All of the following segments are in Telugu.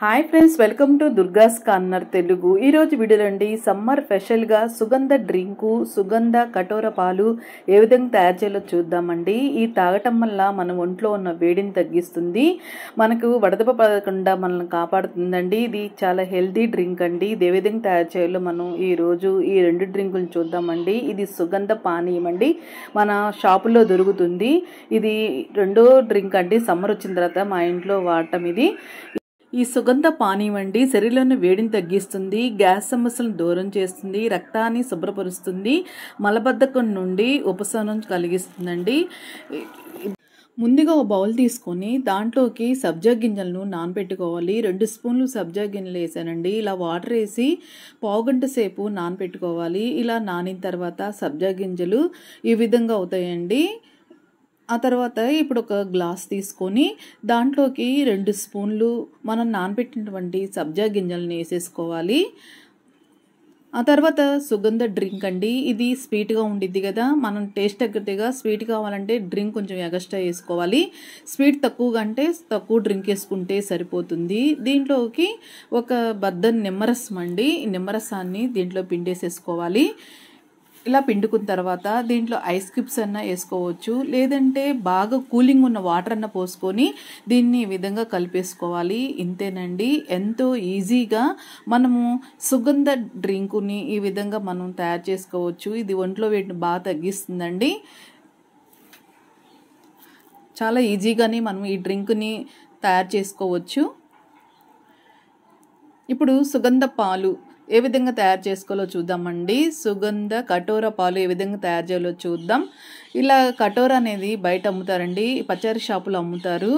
Hi friends, welcome to దుర్గాస్ corner Telugu. ఈరోజు వీడియోలండి సమ్మర్ స్పెషల్గా సుగంధ డ్రింకు, సుగంధ కటోర పాలు ఏ విధంగా తయారు చేయాలో చూద్దామండి. ఈ తాగటం వల్ల మన ఒంట్లో ఉన్న వేడిని తగ్గిస్తుంది, మనకు వడదెబ్బ పడకుండా మనల్ని కాపాడుతుందండి. ఇది చాలా హెల్తీ డ్రింక్ అండి. ఇది ఏ విధంగా తయారు చేయాలో మనం ఈరోజు ఈ రెండు డ్రింకులు చూద్దామండి. ఇది సుగంధ పానీయం అండి, మన షాపులో దొరుకుతుంది. ఇది రెండో డ్రింక్ అండి, సమ్మర్ వచ్చిన తర్వాత మా ఇంట్లో వాడటం ఇది. ఈ సుగంధ పానీయం అండి శరీరంలోని వేడిని తగ్గిస్తుంది, గ్యాస్ సమస్యలను దూరం చేస్తుంది, రక్తాన్ని శుభ్రపరుస్తుంది, మలబద్ధకం నుండి ఉపశమనం కలిగిస్తుందండి. ముందుగా ఒక బౌల్ తీసుకొని దాంట్లోకి సబ్జా గింజలను నానబెట్టుకోవాలి. 2 స్పూన్లు సబ్జా గింజలు వేసానండి. ఇలా వాటర్ వేసి పావుగంట సేపు నానబెట్టుకోవాలి. ఇలా నానిన తర్వాత సబ్జా గింజలు ఈ విధంగా అవుతాయండి. ఆ తర్వాత ఇప్పుడు ఒక గ్లాస్ తీసుకొని దాంట్లోకి 2 స్పూన్లు మనం నానబెట్టినటువంటి సబ్జా గింజలను వేసేసుకోవాలి. ఆ తర్వాత సుగంధ డ్రింక్ అండి. ఇది స్వీట్గా ఉండిద్ది కదా, మనం టేస్ట్ తగ్గట్టుగా స్వీట్ కావాలంటే డ్రింక్ కొంచెం ఎగస్ట్రా వేసుకోవాలి. స్వీట్ తక్కువగా అంటే తక్కువ డ్రింక్ వేసుకుంటే సరిపోతుంది. దీంట్లోకి ఒక బద్ద నిమ్మరసం అండి, నిమ్మరసాన్ని దీంట్లో పిండేసేసుకోవాలి. ఇలా పిండుకున్న తర్వాత దీంట్లో ఐస్ క్యూబ్స్ అన్న వేసుకోవచ్చు, లేదంటే బాగా కూలింగ్ ఉన్న వాటర్ అన్న పోసుకొని దీన్ని ఈ విధంగా కలిపేసుకోవాలి. ఇంతేనండి, ఎంతో ఈజీగా మనము సుగంధ డ్రింకుని ఈ విధంగా మనం తయారు చేసుకోవచ్చు. ఇది ఒంట్లో వేడిని బాగా తగ్గిస్తుందండి. చాలా ఈజీగానే మనం ఈ డ్రింక్ని తయారు చేసుకోవచ్చు. ఇప్పుడు సుగంధ పాలు ఏ విధంగా తయారు చేసుకోవాలో చూద్దామండి. సుగంధ కటోర పాలు ఏ విధంగా తయారు చేయాలో చూద్దాం. ఇలా కటోర అనేది బయట అమ్ముతారండి, పచారీ షాపులో అమ్ముతారు.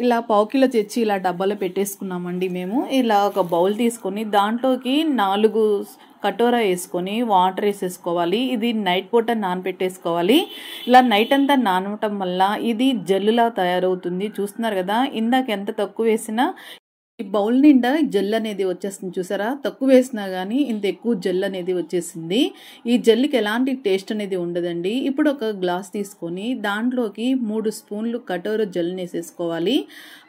ఇలా పావు కిలో తెచ్చి ఇలా డబ్బాలో పెట్టేసుకున్నామండి మేము. ఇలా ఒక బౌల్ తీసుకొని దాంట్లోకి 4 కటోరా వేసుకొని వాటర్ వేసేసుకోవాలి. ఇది నైట్ పూట నానబెట్టేసుకోవాలి. ఇలా నైట్ అంతా నానటం వల్ల ఇది జెల్లులా తయారవుతుంది. చూస్తున్నారు కదా, ఇందాక ఎంత తక్కువ వేసినా ఈ బౌల్ నిండా జెల్ అనేది వచ్చేస్తుంది. చూసారా, తక్కువ వేసినా కానీ ఇంత ఎక్కువ జెల్ అనేది వచ్చేసింది. ఈ జెల్కి ఎలాంటి టేస్ట్ అనేది ఉండదండి. ఇప్పుడు ఒక గ్లాస్ తీసుకొని దాంట్లోకి 3 స్పూన్లు కటోర జెల్ని వేసేసుకోవాలి.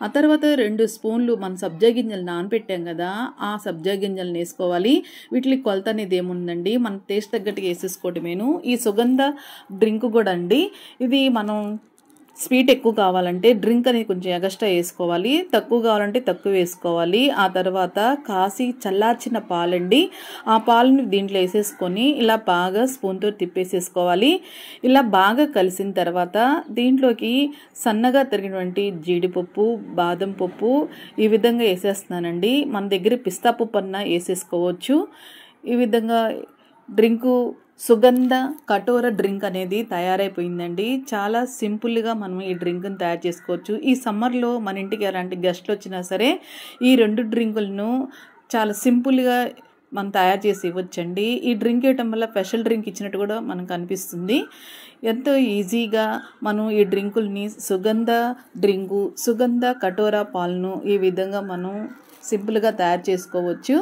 ఆ తర్వాత 2 స్పూన్లు మన సబ్జా గింజలు నానబెట్టాం కదా, ఆ సబ్జా గింజలను వేసుకోవాలి. వీటికి కొలత అనేది ఏముందండి, మన టేస్ట్ తగ్గట్టుగా వేసేసుకోవటమేను. ఈ సుగంధ డ్రింక్ కూడా అండి, ఇది మనం స్వీట్ ఎక్కువ కావాలంటే డ్రింక్ అనేది కొంచెం ఎగస్ట్రా వేసుకోవాలి, తక్కువ కావాలంటే తక్కువ వేసుకోవాలి. ఆ తర్వాత కాసి చల్లార్చిన పాలండి, ఆ పాలని దీంట్లో వేసేసుకొని ఇలా బాగా స్పూన్తో తిప్పేసేసుకోవాలి. ఇలా బాగా కలిసిన తర్వాత దీంట్లోకి సన్నగా తరిగినటువంటి జీడిపప్పు, బాదం పప్పు ఈ విధంగా వేసేస్తున్నానండి. మన దగ్గర పిస్తా పప్పు అన్న వేసేసుకోవచ్చు. ఈ విధంగా డ్రింకు సుగంధ కటోర డ్రింక్ అనేది తయారైపోయిందండి. చాలా సింపుల్గా మనం ఈ డ్రింక్ని తయారు చేసుకోవచ్చు. ఈ సమ్మర్లో మన ఇంటికి ఎలాంటి గెస్ట్లు వచ్చినా సరే ఈ 2 డ్రింకులను చాలా సింపుల్గా మనం తయారు చేసి ఇవ్వచ్చండి. ఈ డ్రింక్ ఇవ్వటం వల్ల స్పెషల్ డ్రింక్ ఇచ్చినట్టు కూడా మనకు అనిపిస్తుంది. ఎంతో ఈజీగా మనం ఈ డ్రింకుల్ని సుగంధ డ్రింకు, సుగంధ కటోర పాలను ఈ విధంగా మనం సింపుల్గా తయారు చేసుకోవచ్చు.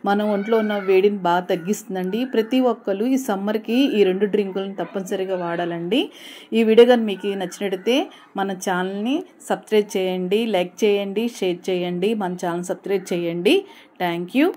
మన ఒంట్లో ఉన్న వేడిని బాగా తగ్గిస్తుందండి. ప్రతి ఒక్కరు ఈ సమ్మర్కి ఈ 2 డ్రింకులను తప్పనిసరిగా వాడాలండి. ఈ వీడియో కానీ మీకు నచ్చినట్టయితే మన ఛానల్ని సబ్స్క్రైబ్ చేయండి, లైక్ చేయండి, షేర్ చేయండి, మన ఛానల్ సబ్స్క్రైబ్ చేయండి. Thank you.